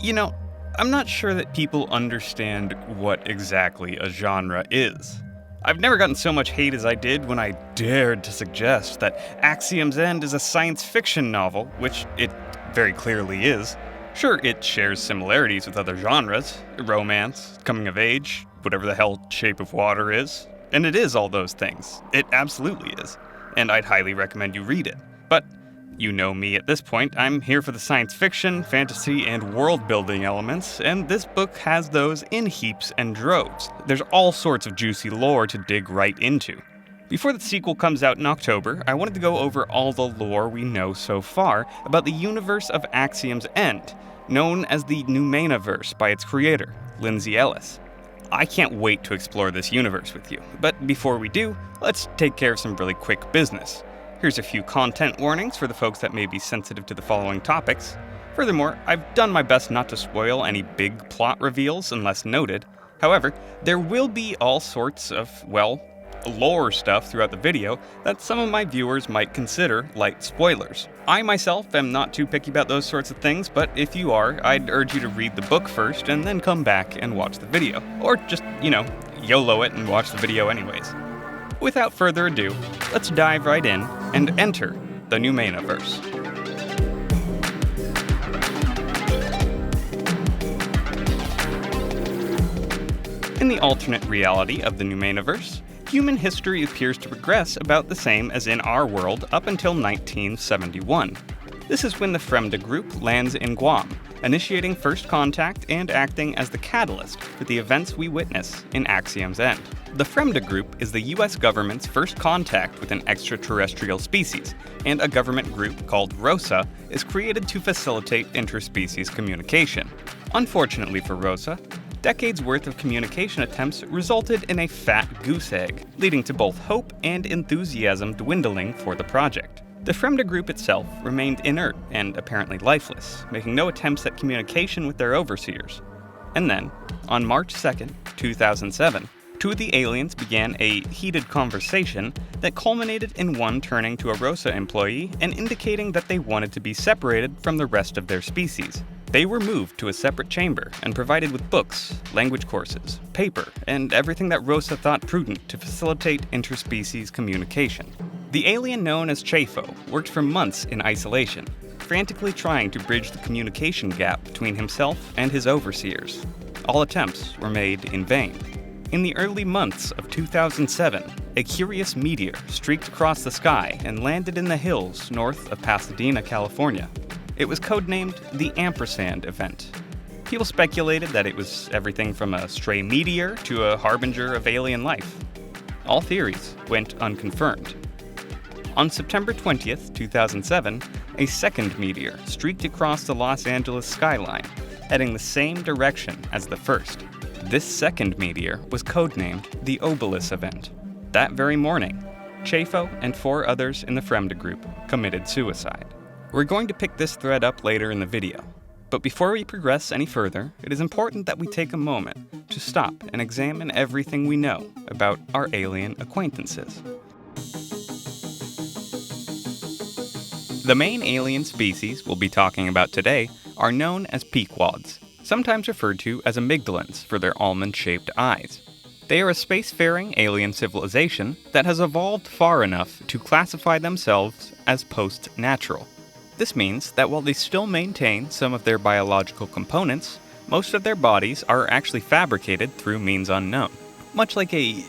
You know, I'm not sure that people understand what exactly a genre is. I've never gotten so much hate as I did when I dared to suggest that Axiom's End is a science fiction novel, which it very clearly is. Sure, it shares similarities with other genres, romance, coming of age, whatever the hell Shape of Water is. And it is all those things. It absolutely is. And I'd highly recommend you read it. But you know me at this point, I'm here for the science fiction, fantasy, and world-building elements, and this book has those in heaps and droves. There's all sorts of juicy lore to dig right into. Before the sequel comes out in October, I wanted to go over all the lore we know so far about the universe of Axiom's End, known as the Noumenaverse by its creator, Lindsay Ellis. I can't wait to explore this universe with you, but before we do, let's take care of some really quick business. Here's a few content warnings for the folks that may be sensitive to the following topics. Furthermore, I've done my best not to spoil any big plot reveals unless noted. However, there will be all sorts of, lore stuff throughout the video that some of my viewers might consider light spoilers. I myself am not too picky about those sorts of things, but if you are, I'd urge you to read the book first and then come back and watch the video. Or just, YOLO it and watch the video anyways. Without further ado, let's dive right in and enter the Noumenaverse. In the alternate reality of the Noumenaverse, human history appears to progress about the same as in our world up until 1971. This is when the Fremda Group lands in Guam, initiating first contact and acting as the catalyst for the events we witness in Axiom's End. The Fremda Group is the US government's first contact with an extraterrestrial species, and a government group called ROSA is created to facilitate interspecies communication. Unfortunately for ROSA, decades worth of communication attempts resulted in a fat goose egg, leading to both hope and enthusiasm dwindling for the project. The Fremda Group itself remained inert and apparently lifeless, making no attempts at communication with their overseers. And then, on March 2nd, 2007, two of the aliens began a heated conversation that culminated in one turning to a ROSA employee and indicating that they wanted to be separated from the rest of their species. They were moved to a separate chamber and provided with books, language courses, paper, and everything that ROSA thought prudent to facilitate interspecies communication. The alien known as Chafo worked for months in isolation, frantically trying to bridge the communication gap between himself and his overseers. All attempts were made in vain. In the early months of 2007, a curious meteor streaked across the sky and landed in the hills north of Pasadena, California. It was codenamed the Ampersand event. People speculated that it was everything from a stray meteor to a harbinger of alien life. All theories went unconfirmed. On September 20th, 2007, a second meteor streaked across the Los Angeles skyline, heading the same direction as the first. This second meteor was codenamed the Obelus event. That very morning, Chafo and 4 others in the Fremda Group committed suicide. We're going to pick this thread up later in the video, but before we progress any further, it is important that we take a moment to stop and examine everything we know about our alien acquaintances. The main alien species we'll be talking about today are known as Pequods, sometimes referred to as amygdalans for their almond-shaped eyes. They are a spacefaring alien civilization that has evolved far enough to classify themselves as post-natural. This means that while they still maintain some of their biological components, most of their bodies are actually fabricated through means unknown. Much like a,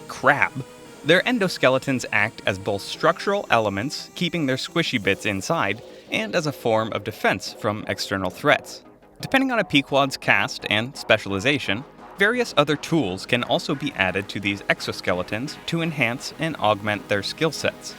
crab. Their endoskeletons act as both structural elements, keeping their squishy bits inside, and as a form of defense from external threats. Depending on a Pequod's caste and specialization, various other tools can also be added to these exoskeletons to enhance and augment their skill sets.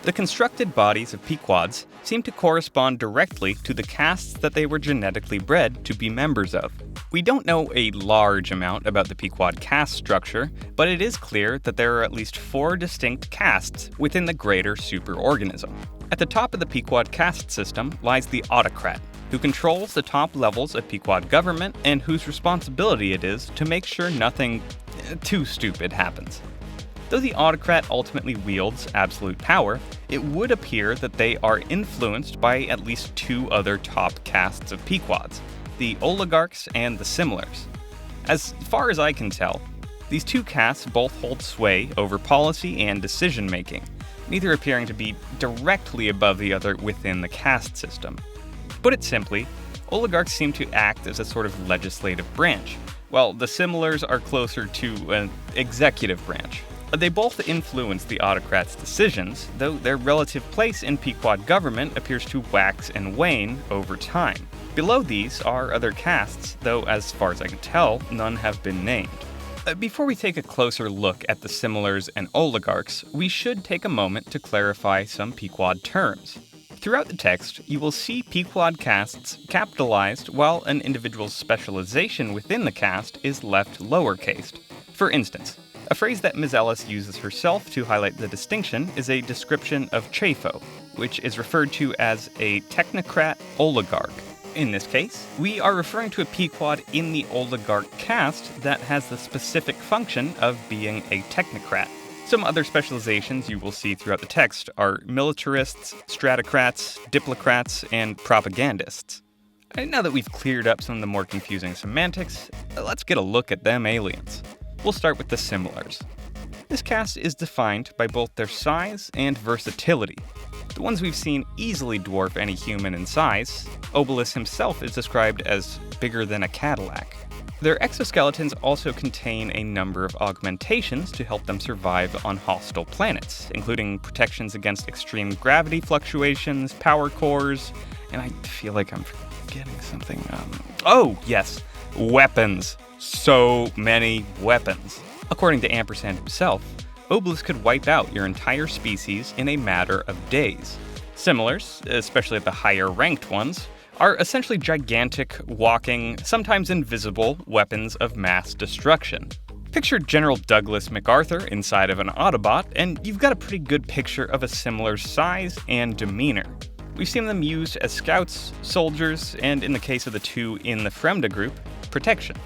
The constructed bodies of Pequods seem to correspond directly to the castes that they were genetically bred to be members of. We don't know a large amount about the Pequod caste structure, but it is clear that there are at least 4 distinct castes within the greater superorganism. At the top of the Pequod caste system lies the Autocrat, who controls the top levels of Pequod government and whose responsibility it is to make sure nothing too stupid happens. Though the Autocrat ultimately wields absolute power, it would appear that they are influenced by at least 2 other top castes of Pequods, the oligarchs and the similars. As far as I can tell, these two castes both hold sway over policy and decision-making, neither appearing to be directly above the other within the caste system. To put it simply, oligarchs seem to act as a sort of legislative branch, while the similars are closer to an executive branch. They both influence the autocrats' decisions, though their relative place in Pequod government appears to wax and wane over time. Below these are other castes, though as far as I can tell, none have been named. Before we take a closer look at the similars and oligarchs, we should take a moment to clarify some Pequod terms. Throughout the text, you will see Pequod castes capitalized while an individual's specialization within the caste is left lowercased. For instance, a phrase that Ms. Ellis uses herself to highlight the distinction is a description of Chafo, which is referred to as a technocrat oligarch. In this case, we are referring to a Pequod in the oligarch caste that has the specific function of being a technocrat. Some other specializations you will see throughout the text are militarists, stratocrats, diplocrats, and propagandists. Now that we've cleared up some of the more confusing semantics, let's get a look at them aliens. We'll start with the similars. This caste is defined by both their size and versatility. The ones we've seen easily dwarf any human in size. Obelus himself is described as bigger than a Cadillac. Their exoskeletons also contain a number of augmentations to help them survive on hostile planets, including protections against extreme gravity fluctuations, power cores, and I feel like I'm forgetting something. Oh, yes, weapons. So many weapons. According to Ampersand himself, Obelus could wipe out your entire species in a matter of days. Similars, especially the higher ranked ones, are essentially gigantic, walking, sometimes invisible weapons of mass destruction. Picture General Douglas MacArthur inside of an Autobot, and you've got a pretty good picture of a similar size and demeanor. We've seen them used as scouts, soldiers, and in the case of the two in the Fremda group, protection.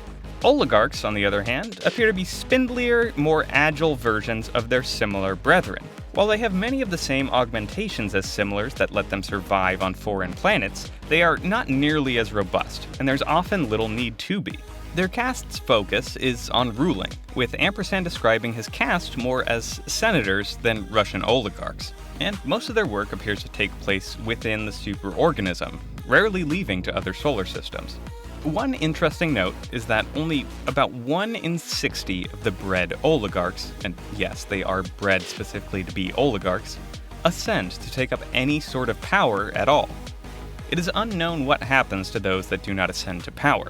Oligarchs, on the other hand, appear to be spindlier, more agile versions of their similar brethren. While they have many of the same augmentations as similars that let them survive on foreign planets, they are not nearly as robust, and there's often little need to be. Their caste's focus is on ruling, with Ampersand describing his caste more as senators than Russian oligarchs, and most of their work appears to take place within the superorganism, rarely leaving to other solar systems. One interesting note is that only about 1 in 60 of the bred oligarchs, and yes, they are bred specifically to be oligarchs, ascend to take up any sort of power at all. It is unknown what happens to those that do not ascend to power.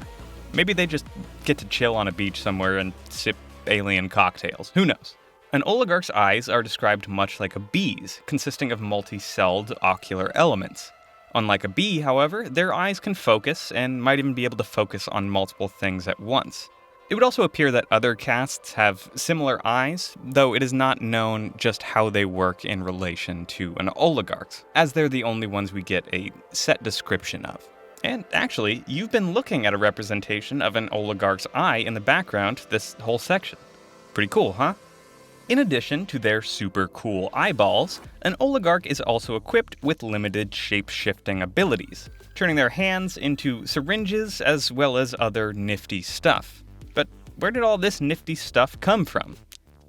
Maybe they just get to chill on a beach somewhere and sip alien cocktails. Who knows? An oligarch's eyes are described much like a bee's, consisting of multi-celled ocular elements. Unlike a bee, however, their eyes can focus and might even be able to focus on multiple things at once. It would also appear that other castes have similar eyes, though it is not known just how they work in relation to an oligarch's, as they're the only ones we get a set description of. And actually, you've been looking at a representation of an oligarch's eye in the background this whole section. Pretty cool, huh? In addition to their super cool eyeballs, an oligarch is also equipped with limited shape-shifting abilities, turning their hands into syringes as well as other nifty stuff. But where did all this nifty stuff come from?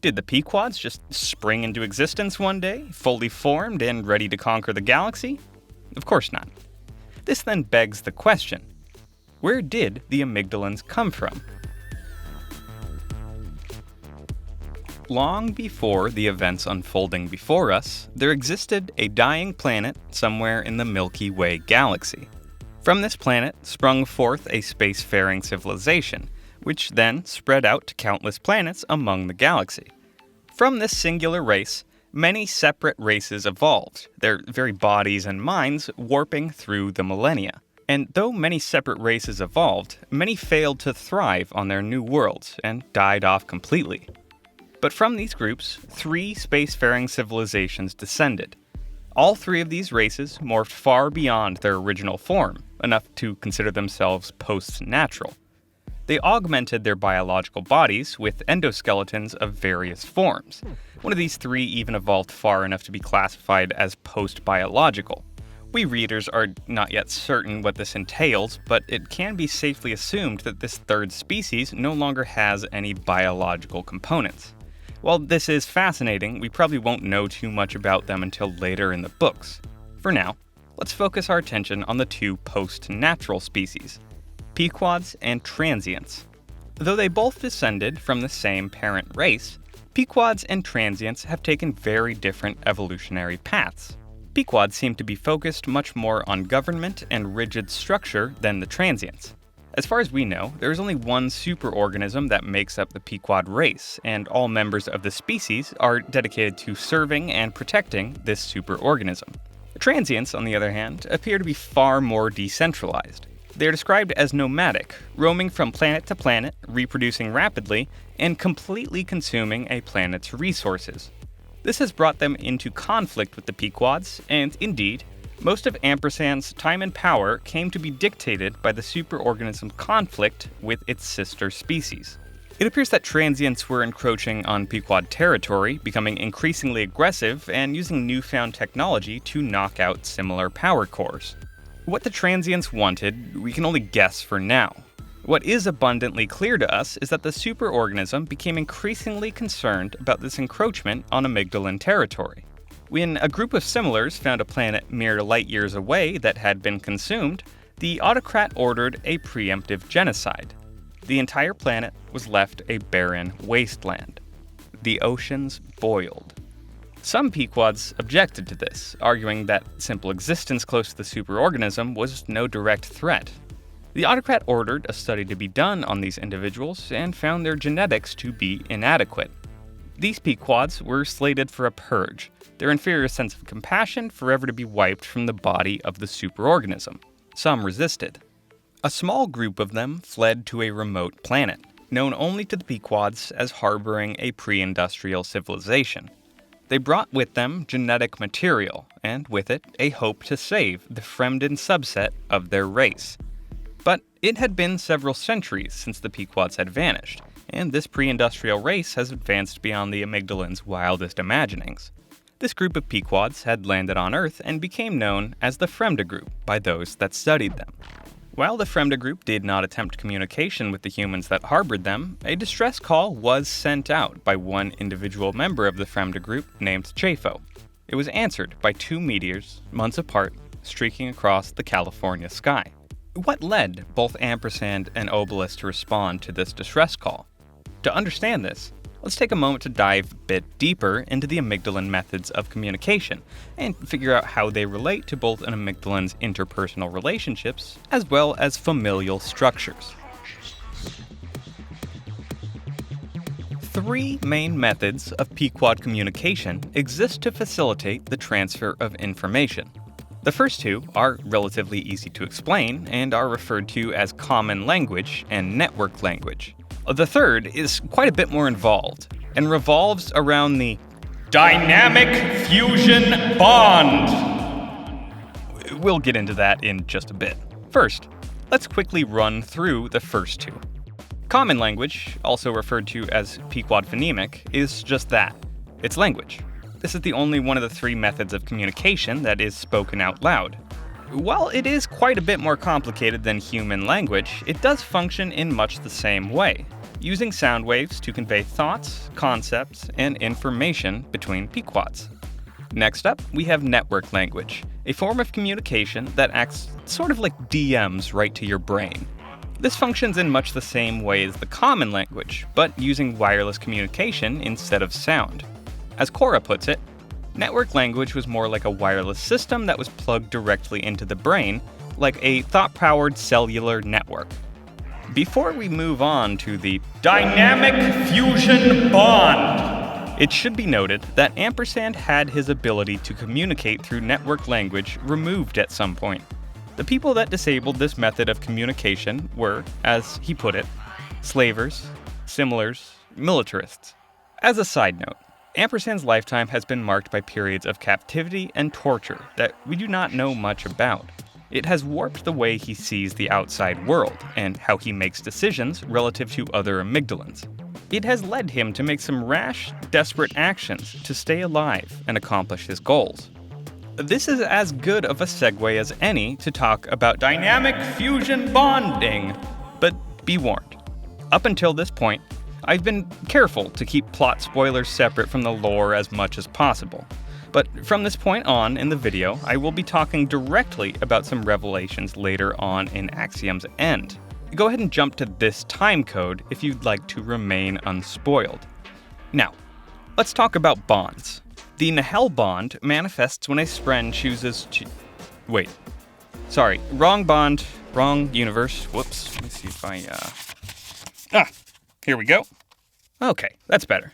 Did the Pequods just spring into existence one day, fully formed and ready to conquer the galaxy? Of course not. This then begs the question, where did the amygdalans come from? Long before the events unfolding before us, there existed a dying planet somewhere in the Milky Way galaxy. From this planet sprung forth a spacefaring civilization, which then spread out to countless planets among the galaxy. From this singular race, many separate races evolved, their very bodies and minds warping through the millennia. And though many separate races evolved, many failed to thrive on their new worlds and died off completely. But from these groups, 3 spacefaring civilizations descended. All 3 of these races morphed far beyond their original form, enough to consider themselves post-natural. They augmented their biological bodies with endoskeletons of various forms. One of these 3 even evolved far enough to be classified as post-biological, We readers are not yet certain what this entails, but it can be safely assumed that this third species no longer has any biological components. While this is fascinating, we probably won't know too much about them until later in the books. For now, let's focus our attention on the two post-natural species, Pequods and Transients. Though they both descended from the same parent race, Pequods and Transients have taken very different evolutionary paths. Pequods seem to be focused much more on government and rigid structure than the Transients. As far as we know, there is only one superorganism that makes up the Pequod race, and all members of the species are dedicated to serving and protecting this superorganism. The Transients, on the other hand, appear to be far more decentralized. They are described as nomadic, roaming from planet to planet, reproducing rapidly, and completely consuming a planet's resources. This has brought them into conflict with the Pequods, and indeed, most of Ampersand's time and power came to be dictated by the superorganism conflict with its sister species. It appears that Transients were encroaching on Pequod territory, becoming increasingly aggressive, and using newfound technology to knock out similar power cores. What the Transients wanted, we can only guess for now. What is abundantly clear to us is that the superorganism became increasingly concerned about this encroachment on amygdalin territory. When a group of similars found a planet mere light years away that had been consumed, the autocrat ordered a preemptive genocide. The entire planet was left a barren wasteland. The oceans boiled. Some Pequods objected to this, arguing that simple existence close to the superorganism was no direct threat. The autocrat ordered a study to be done on these individuals and found their genetics to be inadequate. These Pequods were slated for a purge, their inferior sense of compassion forever to be wiped from the body of the superorganism. Some resisted. A small group of them fled to a remote planet, known only to the Pequods as harboring a pre-industrial civilization. They brought with them genetic material, and with it, a hope to save the Fremden subset of their race. But it had been several centuries since the Pequods had vanished, and this pre-industrial race has advanced beyond the amygdalin's wildest imaginings. This group of Pequods had landed on Earth and became known as the Fremde group by those that studied them. While the Fremde group did not attempt communication with the humans that harbored them, a distress call was sent out by one individual member of the Fremde group named Chafo. It was answered by two meteors, months apart, streaking across the California sky. What led both Ampersand and Obelus to respond to this distress call? To understand this, let's take a moment to dive a bit deeper into the amygdalin methods of communication and figure out how they relate to both an amygdalin's interpersonal relationships as well as familial structures. Three main methods of Pequod communication exist to facilitate the transfer of information. The first two are relatively easy to explain and are referred to as common language and network language. The third is quite a bit more involved and revolves around the dynamic fusion bond. We'll get into that in just a bit. First, let's quickly run through the first two. Common language, also referred to as Pequod phonemic, is just that. It's language. This is the only one of the three methods of communication that is spoken out loud. While it is quite a bit more complicated than human language, it does function in much the same way, using sound waves to convey thoughts, concepts, and information between Pequods. Next up, we have network language, a form of communication that acts sort of like DMs right to your brain. This functions in much the same way as the common language, but using wireless communication instead of sound. As Cora puts it, network language was more like a wireless system that was plugged directly into the brain, like a thought-powered cellular network. Before we move on to the dynamic fusion bond, it should be noted that Ampersand had his ability to communicate through network language removed at some point. The people that disabled this method of communication were, as he put it, slavers, similars, militarists. As a side note, Ampersand's lifetime has been marked by periods of captivity and torture that we do not know much about. It has warped the way he sees the outside world and how he makes decisions relative to other amygdalins. It has led him to make some rash, desperate actions to stay alive and accomplish his goals. This is as good of a segue as any to talk about dynamic fusion bonding. But be warned, up until this point, I've been careful to keep plot spoilers separate from the lore as much as possible. But from this point on in the video, I will be talking directly about some revelations later on in Axiom's End. Go ahead and jump to this time code if you'd like to remain unspoiled. Now, let's talk about bonds. The Nihil bond manifests when a spren chooses to... Wait. Sorry, wrong bond, wrong universe. Whoops, let me see if I, here we go. Okay, that's better.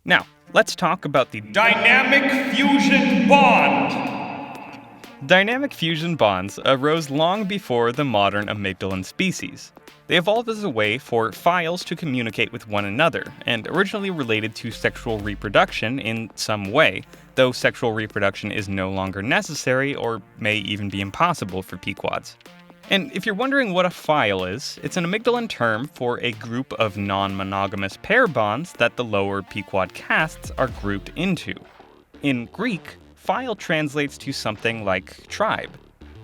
Now, let's talk about the dynamic fusion bond! Dynamic fusion bonds arose long before the modern amygdalin species. They evolved as a way for files to communicate with one another, and originally related to sexual reproduction in some way, though sexual reproduction is no longer necessary or may even be impossible for Pequods. And if you're wondering what a file is, it's an amygdalin term for a group of non-monogamous pair bonds that the lower Pequod castes are grouped into. In Greek, file translates to something like tribe.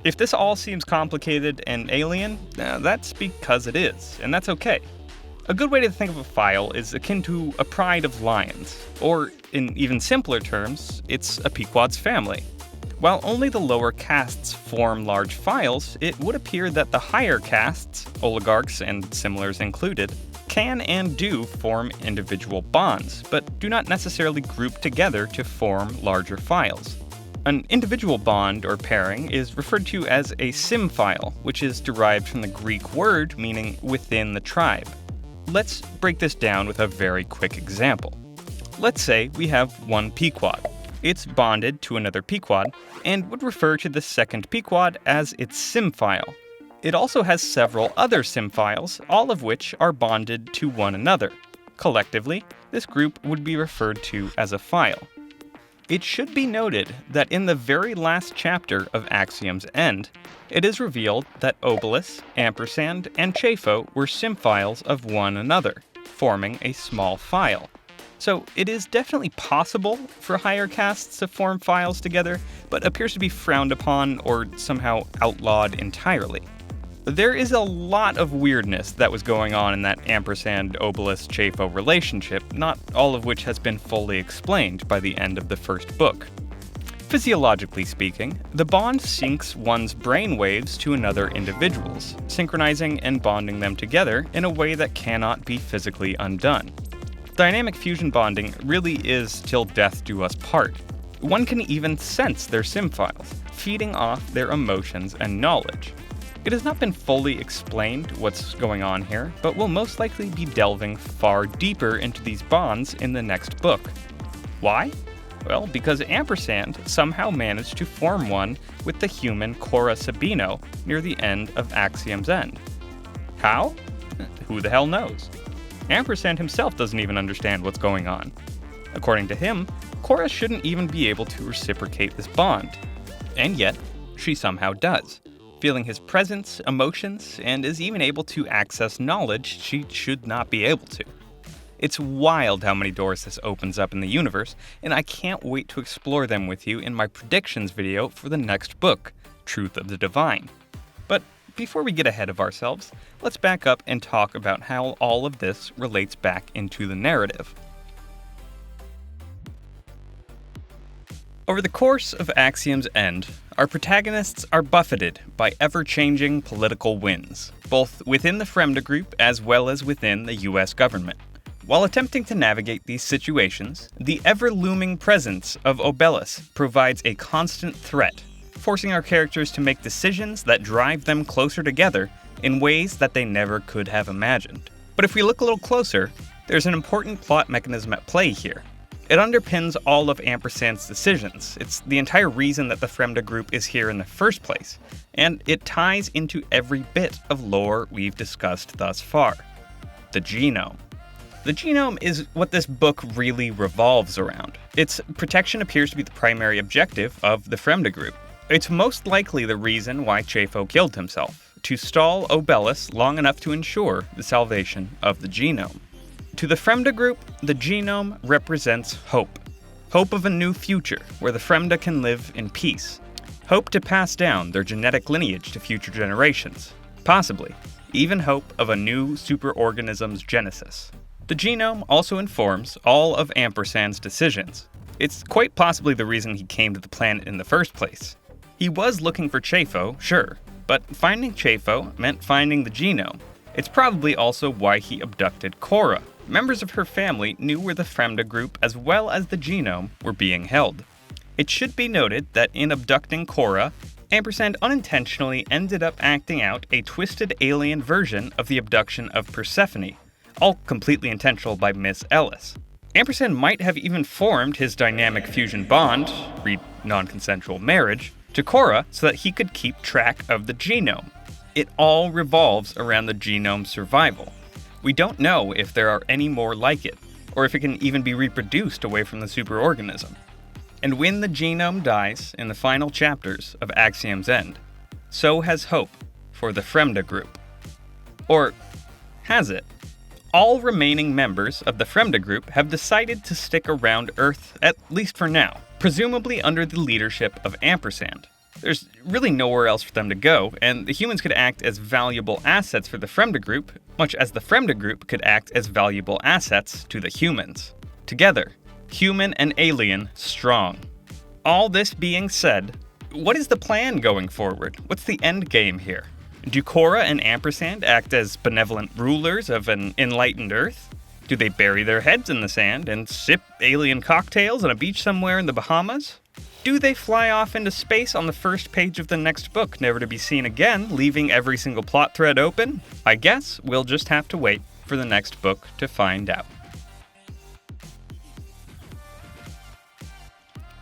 If this all seems complicated and alien, that's because it is, and that's okay. A good way to think of a file is akin to a pride of lions, or in even simpler terms, it's a Pequod's family. While only the lower castes form large files, it would appear that the higher castes, oligarchs and similars included, can and do form individual bonds, but do not necessarily group together to form larger files. An individual bond or pairing is referred to as a symphile, which is derived from the Greek word meaning within the tribe. Let's break this down with a very quick example. Let's say we have one Pequod. It's bonded to another Pequod and would refer to the second Pequod as its symphile. It also has several other symphiles, all of which are bonded to one another. Collectively, this group would be referred to as a file. It should be noted that in the very last chapter of Axiom's End, it is revealed that Obelus, Ampersand, and Chafo were symphiles of one another, forming a small file. So it is definitely possible for higher castes to form files together, but appears to be frowned upon or somehow outlawed entirely. There is a lot of weirdness that was going on in that Ampersand-Obelus-Chafo relationship, not all of which has been fully explained by the end of the first book. Physiologically speaking, the bond syncs one's brain waves to another individual's, synchronizing and bonding them together in a way that cannot be physically undone. Dynamic fusion bonding really is till death do us part. One can even sense their symphiles, feeding off their emotions and knowledge. It has not been fully explained what's going on here, but we'll most likely be delving far deeper into these bonds in the next book. Why? Well, because Ampersand somehow managed to form one with the human Cora Sabino near the end of Axiom's End. How? Who the hell knows? Ampersand himself doesn't even understand what's going on. According to him, Cora shouldn't even be able to reciprocate this bond. And yet, she somehow does, feeling his presence, emotions, and is even able to access knowledge she should not be able to. It's wild how many doors this opens up in the universe, and I can't wait to explore them with you in my predictions video for the next book, Truth of the Divine. But before we get ahead of ourselves, let's back up and talk about how all of this relates back into the narrative. Over the course of Axiom's End, our protagonists are buffeted by ever-changing political winds, both within the Fremda Group as well as within the US government. While attempting to navigate these situations, the ever-looming presence of Obelus provides a constant threat, forcing our characters to make decisions that drive them closer together in ways that they never could have imagined. But if we look a little closer, there's an important plot mechanism at play here. It underpins all of Ampersand's decisions. It's the entire reason that the Fremda Group is here in the first place, and it ties into every bit of lore we've discussed thus far. The genome. The genome is what this book really revolves around. Its protection appears to be the primary objective of the Fremda Group. It's most likely the reason why Chafo killed himself, to stall Obelus long enough to ensure the salvation of the genome. To the Fremda Group, the genome represents hope. Hope of a new future where the Fremda can live in peace. Hope to pass down their genetic lineage to future generations. Possibly, even hope of a new superorganism's genesis. The genome also informs all of Ampersand's decisions. It's quite possibly the reason he came to the planet in the first place. He was looking for Chafo, sure, but finding Chafo meant finding the genome. It's probably also why he abducted Cora. Members of her family knew where the Fremda group as well as the genome were being held. It should be noted that in abducting Cora, Ampersand unintentionally ended up acting out a twisted alien version of the abduction of Persephone, all completely intentional by Miss Ellis. Ampersand might have even formed his dynamic fusion bond, read non-consensual marriage, to Cora so that he could keep track of the genome. It all revolves around the genome's survival. We don't know if there are any more like it, or if it can even be reproduced away from the superorganism. And when the genome dies in the final chapters of Axiom's End, so has hope for the Fremda group. Or has it? All remaining members of the Fremda group have decided to stick around Earth, at least for now, presumably under the leadership of Ampersand. There's really nowhere else for them to go, and the humans could act as valuable assets for the Fremda group, much as the Fremda group could act as valuable assets to the humans. Together, human and alien, strong. All this being said, what is the plan going forward? What's the end game here? Do Cora and Ampersand act as benevolent rulers of an enlightened Earth? Do they bury their heads in the sand and sip alien cocktails on a beach somewhere in the Bahamas? Do they fly off into space on the first page of the next book, never to be seen again, leaving every single plot thread open? I guess we'll just have to wait for the next book to find out.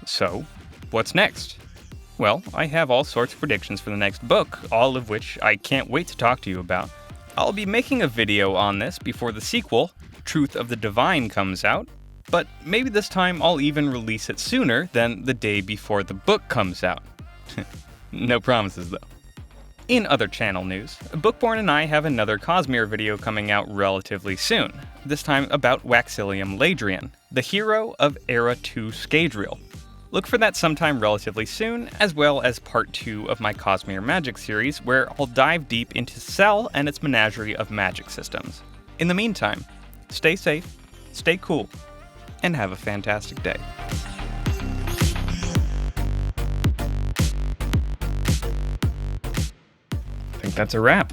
So, what's next? Well, I have all sorts of predictions for the next book, all of which I can't wait to talk to you about. I'll be making a video on this before the sequel, Truth of the Divine, comes out, but maybe this time I'll even release it sooner than the day before the book comes out. No promises though. In other channel news, Bookborn and I have another Cosmere video coming out relatively soon, this time about Waxilium Ladrian, the hero of Era 2 Scadrial. Look for that sometime relatively soon, as well as part 2 of my Cosmere Magic series, where I'll dive deep into Cell and its menagerie of magic systems. In the meantime, stay safe, stay cool, and have a fantastic day. I think that's a wrap.